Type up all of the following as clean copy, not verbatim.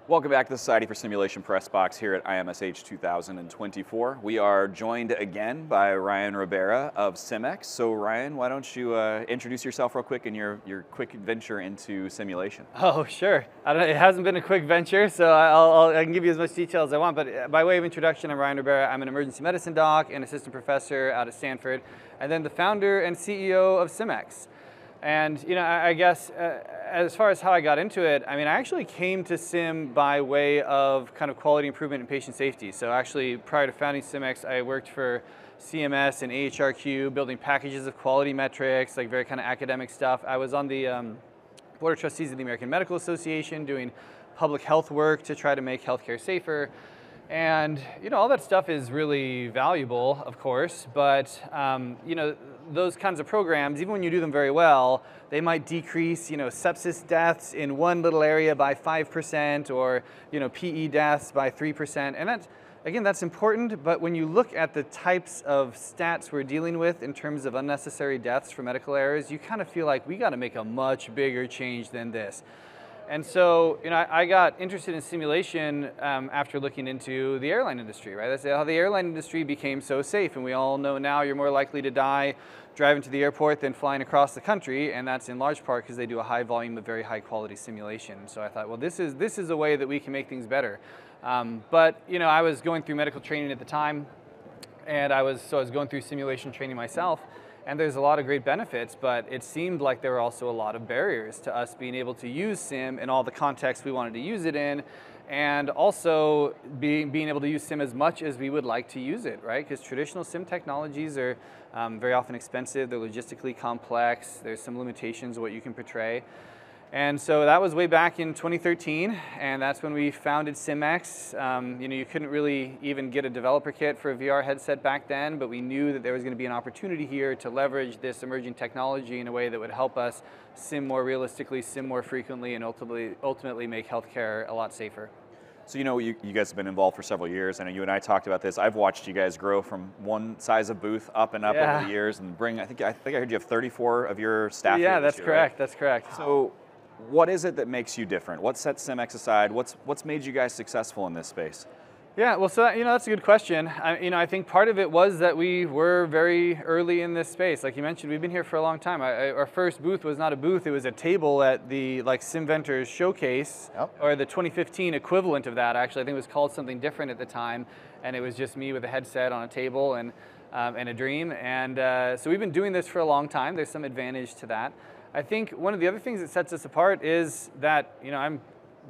Welcome back to the Society for Simulation Press Box here at IMSH 2024. We are joined again by Ryan Ribeira of SimX. So Ryan, why don't you introduce yourself real quick and your quick venture into simulation? Oh, sure. It hasn't been a quick venture, so I can give you as much detail as I want, but by way of introduction, I'm Ryan Ribeira. I'm an emergency medicine doc and assistant professor out of Stanford, and then the founder and CEO of SimX. And I guess as far as how I got into it, I actually came to Sim by way of kind of quality improvement and patient safety. So actually, prior to founding SimX, I worked for CMS and AHRQ, building packages of quality metrics, like very kind of academic stuff. I was on the Board of Trustees of the American Medical Association doing public health work to try to make healthcare safer. And all that stuff is really valuable, of course, but those kinds of programs, even when you do them very well, they might decrease sepsis deaths in one little area by 5% or PE deaths by 3%. And that's important, but when you look at the types of stats we're dealing with in terms of unnecessary deaths for medical errors, you kind of feel like we got to make a much bigger change than this. And so, I got interested in simulation after looking into the airline industry, right? That's how the airline industry became so safe, and we all know now you're more likely to die driving to the airport than flying across the country, and that's in large part because they do a high volume of very high quality simulation. So I thought, well, this is a way that we can make things better. But I was going through medical training at the time, and I was going through simulation training myself. And there's a lot of great benefits, but it seemed like there were also a lot of barriers to us being able to use Sim in all the contexts we wanted to use it in, and also being able to use Sim as much as we would like to use it, right? Because traditional Sim technologies are very often expensive, they're logistically complex, there's some limitations of what you can portray. And so that was way back in 2013, and that's when we founded SimX. You couldn't really even get a developer kit for a VR headset back then, but we knew that there was going to be an opportunity here to leverage this emerging technology in a way that would help us sim more realistically, sim more frequently, and ultimately make healthcare a lot safer. So you guys have been involved for several years. I know you and I talked about this. I've watched you guys grow from one size of booth up and up over the years, and bring. I think I heard you have 34 of your staff. Yeah, here that's year, correct. Right? That's correct. So, what is it that makes you different? What sets SimX aside? What's made you guys successful in this space? Yeah, well, so that's a good question. I think part of it was that we were very early in this space. Like you mentioned, we've been here for a long time. Our first booth was not a booth; it was a table at the SimVentors Showcase, or the 2015 equivalent of that. Actually, I think it was called something different at the time, and it was just me with a headset on a table and a dream. And so we've been doing this for a long time. There's some advantage to that. I think one of the other things that sets us apart is that I'm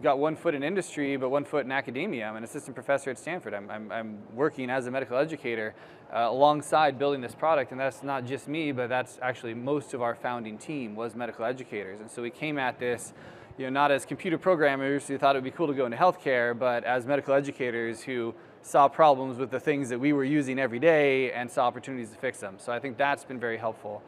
got one foot in industry, but one foot in academia. I'm an assistant professor at Stanford. I'm working as a medical educator alongside building this product, and that's not just me, but that's actually most of our founding team was medical educators. And so we came at this, not as computer programmers who thought it would be cool to go into healthcare, but as medical educators who saw problems with the things that we were using every day and saw opportunities to fix them. So I think that's been very helpful.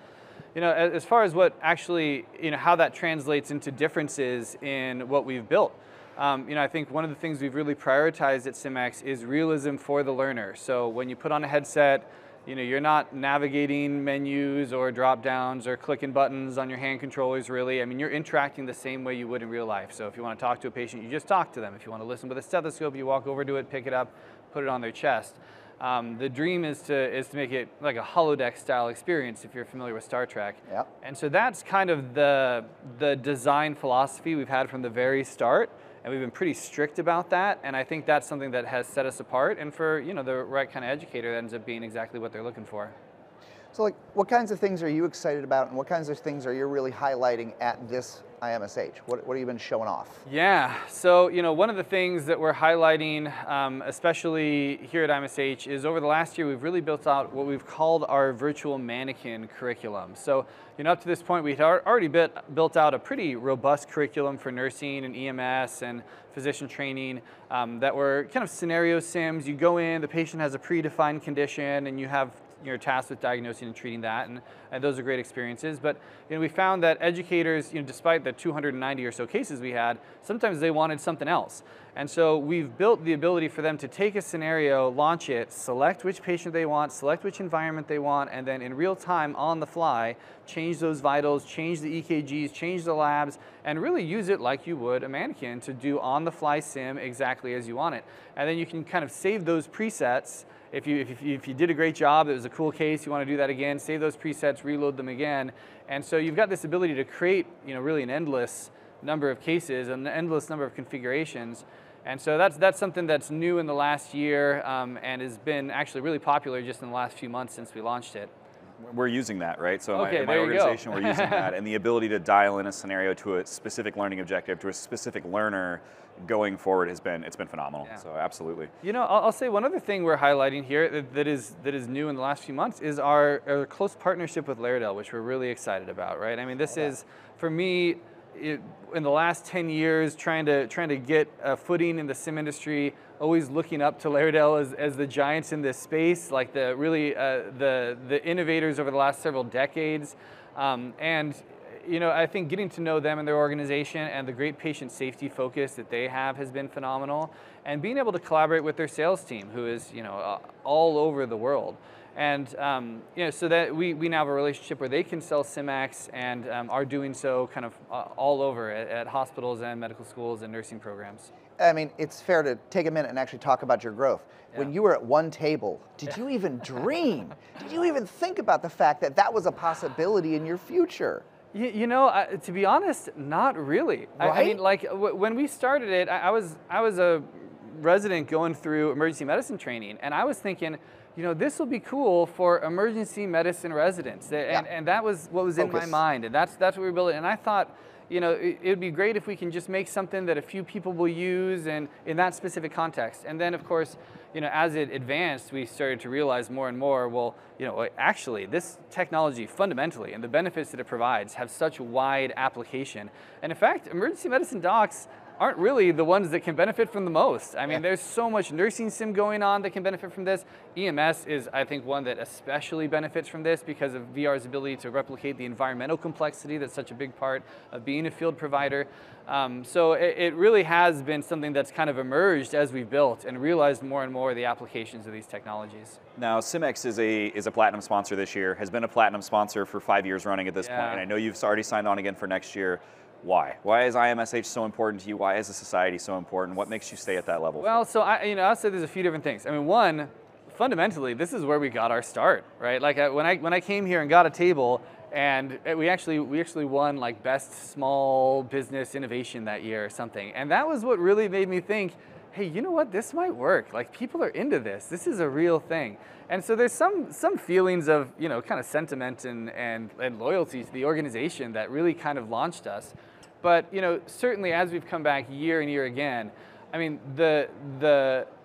As far as what actually, how that translates into differences in what we've built, I think one of the things we've really prioritized at SimX is realism for the learner. So when you put on a headset, you're not navigating menus or drop downs or clicking buttons on your hand controllers, really. You're interacting the same way you would in real life. So if you want to talk to a patient, you just talk to them. If you want to listen with a stethoscope, you walk over to it, pick it up, put it on their chest. The dream is to make it like a holodeck style experience if you're familiar with Star Trek. Yep. And so that's kind of the design philosophy we've had from the very start, and we've been pretty strict about that, and I think that's something that has set us apart, and for the right kind of educator, that ends up being exactly what they're looking for. So what kinds of things are you excited about, and what kinds of things are you really highlighting at this IMSH? What have you been showing off? Yeah, so one of the things that we're highlighting, especially here at IMSH, is over the last year we've really built out what we've called our virtual mannequin curriculum. So up to this point we had already built out a pretty robust curriculum for nursing and EMS and physician training that were kind of scenario sims. You go in, the patient has a predefined condition, and you have you're tasked with diagnosing and treating that, and those are great experiences. But we found that educators, despite the 290 or so cases we had, sometimes they wanted something else. And so we've built the ability for them to take a scenario, launch it, select which patient they want, select which environment they want, and then in real time, on the fly, change those vitals, change the EKGs, change the labs, and really use it like you would a mannequin to do on-the-fly sim exactly as you want it. And then you can kind of save those presets. If you did a great job, it was a cool case, you want to do that again, save those presets, reload them again. And so you've got this ability to create, really an endless number of cases and an endless number of configurations. And so that's something that's new in the last year and has been actually really popular just in the last few months since we launched it. We're using that, right? So okay, in my organization, we're using that, and the ability to dial in a scenario to a specific learning objective, to a specific learner going forward it's been phenomenal. Yeah. So absolutely. I'll say one other thing we're highlighting here that is new in the last few months is our close partnership with Lairdale, which we're really excited about, right? I mean, this is, for me, in the last 10 years, trying to get a footing in the sim industry, always looking up to Lairdale as the giants in this space, like the innovators over the last several decades. I think getting to know them and their organization and the great patient safety focus that they have has been phenomenal. And being able to collaborate with their sales team, who is all over the world. And so that we now have a relationship where they can sell SimX and are doing so kind of all over at hospitals and medical schools and nursing programs. I mean, it's fair to take a minute and actually talk about your growth. Yeah. When you were at one table, did you even dream? Did you even think about the fact that that was a possibility in your future? To be honest, not really. Right? I mean, like when we started it, I was a resident going through emergency medicine training, and I was thinking, this will be cool for emergency medicine residents, and that was what was in my mind, and that's what we were building. And I thought, it would be great if we can just make something that a few people will use, and in that specific context. And then, of course, as it advanced, we started to realize more and more, well, actually, this technology fundamentally and the benefits that it provides have such wide application. And in fact, emergency medicine docs aren't really the ones that can benefit from the most. I mean, there's so much nursing sim going on that can benefit from this. EMS is, I think, one that especially benefits from this because of VR's ability to replicate the environmental complexity that's such a big part of being a field provider. So it really has been something that's kind of emerged as we've built and realized more and more the applications of these technologies. Now, SimX is a platinum sponsor this year, has been a platinum sponsor for 5 years running at this point, and I know you've already signed on again for next year. Why? Why is IMSH so important to you? Why is the society so important? What makes you stay at that level? Well, so I'll say there's a few different things. I mean, one, fundamentally, this is where we got our start, right? Like when I came here and got a table, and we actually won like best small business innovation that year or something, and that was what really made me think, hey, you know what? This might work. Like people are into this. This is a real thing. And so there's some feelings of kind of sentiment and loyalty to the organization that really kind of launched us. But certainly as we've come back year and year again, I mean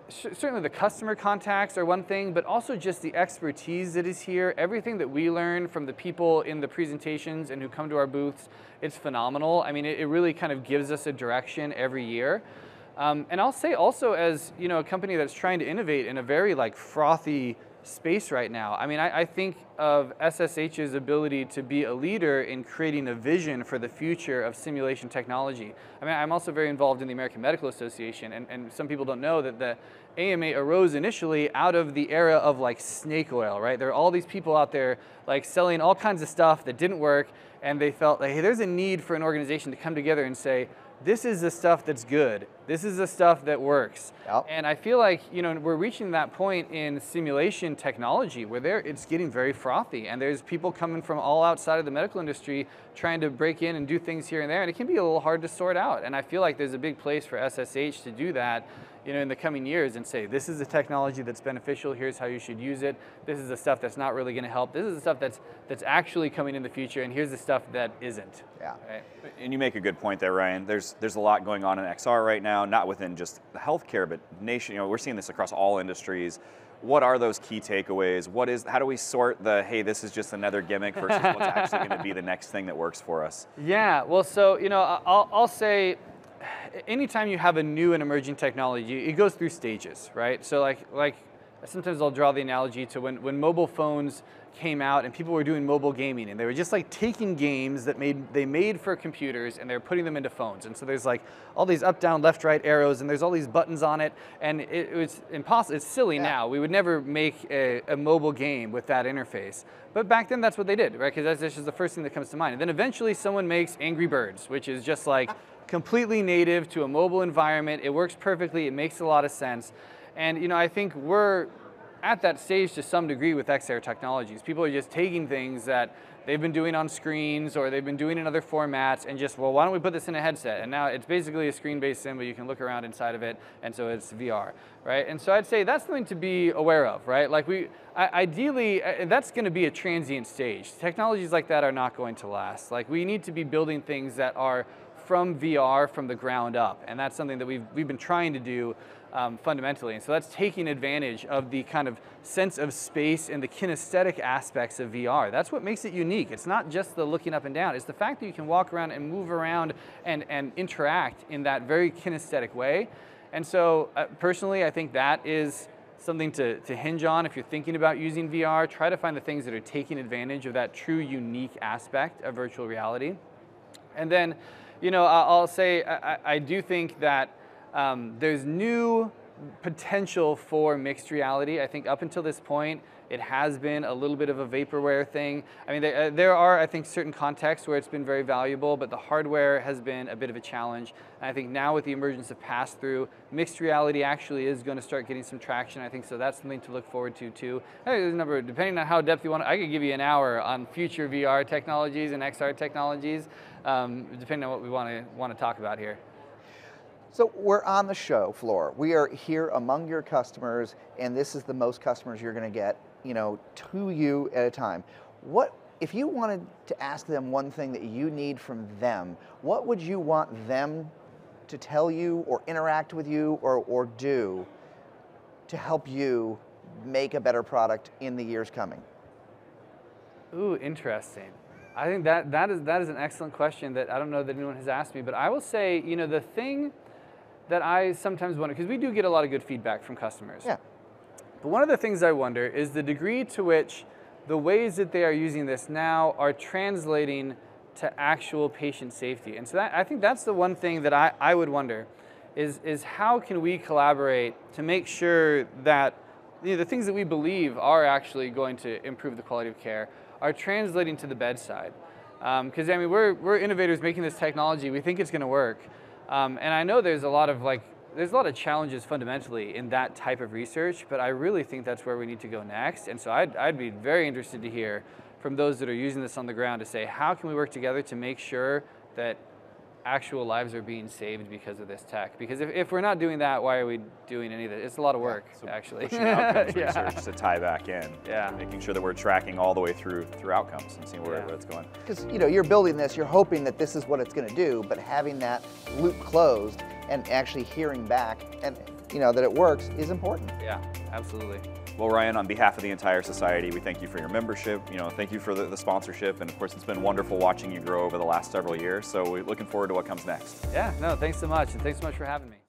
certainly the customer contacts are one thing, but also just the expertise that is here. Everything that we learn from the people in the presentations and who come to our booths, it's phenomenal. I mean, it really kind of gives us a direction every year. And I'll say also, as a company that's trying to innovate in a very frothy space right now. I mean, I think of SSH's ability to be a leader in creating a vision for the future of simulation technology. I mean, I'm also very involved in the American Medical Association, and some people don't know that the AMA arose initially out of the era of snake oil, right? There are all these people out there selling all kinds of stuff that didn't work, and they felt like, hey, there's a need for an organization to come together and say, this is the stuff that's good. This is the stuff that works. Yep. And I feel like we're reaching that point in simulation technology where it's getting very frothy, and there's people coming from all outside of the medical industry trying to break in and do things here and there, and it can be a little hard to sort out. And I feel like there's a big place for SSH to do that in the coming years and say, this is the technology that's beneficial, here's how you should use it, this is the stuff that's not really going to help, this is the stuff that's actually coming in the future, and here's the stuff that isn't. Yeah. Right? And you make a good point there, Ryan. There's a lot going on in XR right now, not within just healthcare, but nation. We're seeing this across all industries. What are those key takeaways? How do we sort the, hey, this is just another gimmick versus what's actually going to be the next thing that works for us? Yeah, well, so, I'll say, anytime you have a new and emerging technology, it goes through stages, right? So like sometimes I'll draw the analogy to when mobile phones came out and people were doing mobile gaming, and they were just like taking games that they made for computers and they're putting them into phones. And so there's like all these up, down, left, right arrows, and there's all these buttons on it, and it was impossible. It's silly now. We would never make a mobile game with that interface. But back then that's what they did, right? Because that's just the first thing that comes to mind. And then eventually someone makes Angry Birds, which is just like completely native to a mobile environment. It works perfectly, it makes a lot of sense. And you know, I think we're at that stage to some degree with XR technologies. People are just taking things that they've been doing on screens or they've been doing in other formats and just, well, why don't we put this in a headset? And now it's basically a screen-based sim, but you can look around inside of it, and so it's VR, right? And so I'd say that's something to be aware of, right? Like ideally, that's gonna be a transient stage. Technologies like that are not going to last. Like we need to be building things that are from VR from the ground up, and that's something that we've been trying to do fundamentally. And so that's taking advantage of the kind of sense of space and the kinesthetic aspects of VR. That's what makes it unique. It's not just the looking up and down, it's the fact that you can walk around and move around and interact in that very kinesthetic way. And so personally, I think that is something to hinge on if you're thinking about using VR. Try to find the things that are taking advantage of that true unique aspect of virtual reality. And then, you know, I'll say I do think that there's new potential for mixed reality. I think up until this point, it has been a little bit of a vaporware thing. I mean, there are, I think, certain contexts where it's been very valuable, but the hardware has been a bit of a challenge. And I think now with the emergence of pass-through, mixed reality actually is going to start getting some traction, I think, so that's something to look forward to, too. There's a number, depending on how depth you want, I could give you an hour on future VR technologies and XR technologies, depending on what we want to talk about here. So we're on the show floor. We are here among your customers, and this is the most customers you're going to get, you know, to you at a time. What if you wanted to ask them one thing that you need from them? What would you want them to tell you, or interact with you, or do to help you make a better product in the years coming? Ooh, interesting. I think that is an excellent question that I don't know that anyone has asked me, but I will say, you know, the thing that I sometimes wonder, because we do get a lot of good feedback from customers. Yeah. But one of the things I wonder is the degree to which the ways that they are using this now are translating to actual patient safety. And so I think that's the one thing that I would wonder is how can we collaborate to make sure that, you know, the things that we believe are actually going to improve the quality of care are translating to the bedside. Because I mean, we're innovators making this technology. We think it's going to work. And I know there's a lot of challenges fundamentally in that type of research, but I really think that's where we need to go next. And so I'd be very interested to hear from those that are using this on the ground to say, how can we work together to make sure that actual lives are being saved because of this tech? Because if we're not doing that, why are we doing any of it? It's a lot of work, so actually. Pushing outcomes research to tie back in. Yeah. Making sure that we're tracking all the way through outcomes and seeing where it's going. Because, you know, you're building this, you're hoping that this is what it's going to do, but having that loop closed and actually hearing back and, you know, that it works is important. Yeah, absolutely. Well, Ryan, on behalf of the entire society, we thank you for your membership. You know, thank you for the sponsorship, and of course, it's been wonderful watching you grow over the last several years. So we're looking forward to what comes next. Yeah, no, thanks so much, and thanks so much for having me.